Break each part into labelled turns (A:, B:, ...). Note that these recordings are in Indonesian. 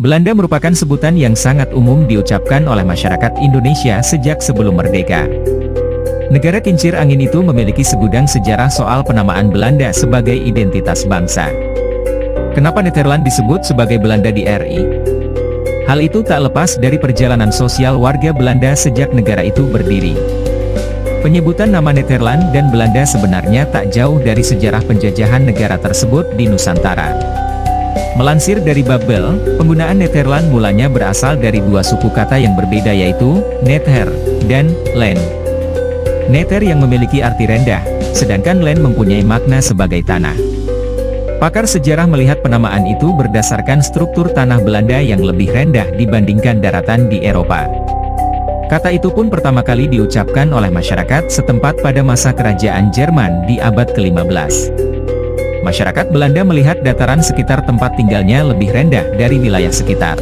A: Belanda merupakan sebutan yang sangat umum diucapkan oleh masyarakat Indonesia sejak sebelum merdeka. Negara kincir angin itu memiliki segudang sejarah soal penamaan Belanda sebagai identitas bangsa. Kenapa Nederland disebut sebagai Belanda di RI? Hal itu tak lepas dari perjalanan sosial warga Belanda sejak negara itu berdiri. Penyebutan nama Nederland dan Belanda sebenarnya tak jauh dari sejarah penjajahan negara tersebut di Nusantara. Melansir dari Babel, penggunaan Nederland mulanya berasal dari dua suku kata yang berbeda yaitu Nether dan Land. Nether yang memiliki arti rendah, sedangkan Land mempunyai makna sebagai tanah. Pakar sejarah melihat penamaan itu berdasarkan struktur tanah Belanda yang lebih rendah dibandingkan daratan di Eropa. Kata itu pun pertama kali diucapkan oleh masyarakat setempat pada masa kerajaan Jerman di abad ke-15. Masyarakat Belanda melihat dataran sekitar tempat tinggalnya lebih rendah dari wilayah sekitar.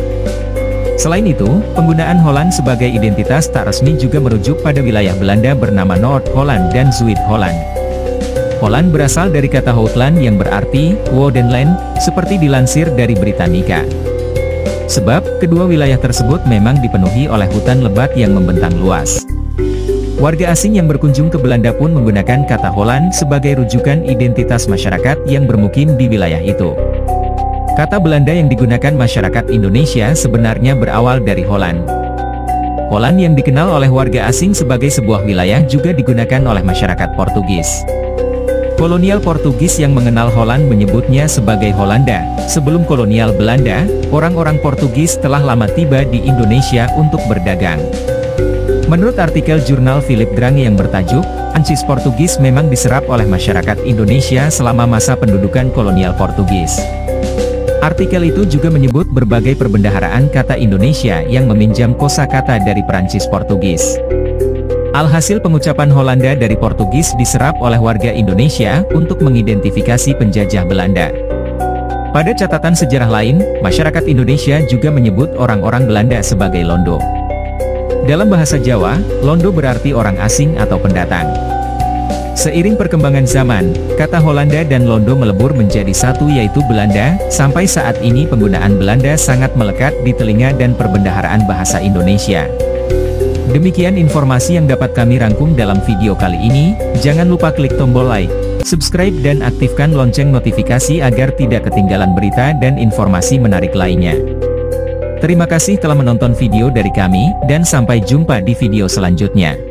A: Selain itu, penggunaan Holland sebagai identitas tak resmi juga merujuk pada wilayah Belanda bernama Noord-Holland dan Zuid-Holland. Holland berasal dari kata Houtland yang berarti Wodenland, seperti dilansir dari Britannica. Sebab, kedua wilayah tersebut memang dipenuhi oleh hutan lebat yang membentang luas. Warga asing yang berkunjung ke Belanda pun menggunakan kata Holland sebagai rujukan identitas masyarakat yang bermukim di wilayah itu. Kata Belanda yang digunakan masyarakat Indonesia sebenarnya berawal dari Holland. Holland yang dikenal oleh warga asing sebagai sebuah wilayah juga digunakan oleh masyarakat Portugis. Kolonial Portugis yang mengenal Holland menyebutnya sebagai Hollanda. Sebelum kolonial Belanda, orang-orang Portugis telah lama tiba di Indonesia untuk berdagang. Menurut artikel jurnal Philip Drang yang bertajuk, Ancis Portugis memang diserap oleh masyarakat Indonesia selama masa pendudukan kolonial Portugis. Artikel itu juga menyebut berbagai perbendaharaan kata Indonesia yang meminjam kosakata dari Perancis Portugis. Alhasil pengucapan Hollanda dari Portugis diserap oleh warga Indonesia untuk mengidentifikasi penjajah Belanda. Pada catatan sejarah lain, masyarakat Indonesia juga menyebut orang-orang Belanda sebagai Londo. Dalam bahasa Jawa, Londo berarti orang asing atau pendatang. Seiring perkembangan zaman, kata Hollanda dan Londo melebur menjadi satu yaitu Belanda. Sampai saat ini penggunaan Belanda sangat melekat di telinga dan perbendaharaan bahasa Indonesia. Demikian informasi yang dapat kami rangkum dalam video kali ini. Jangan lupa klik tombol like, subscribe dan aktifkan lonceng notifikasi agar tidak ketinggalan berita dan informasi menarik lainnya. Terima kasih telah menonton video dari kami, dan sampai jumpa di video selanjutnya.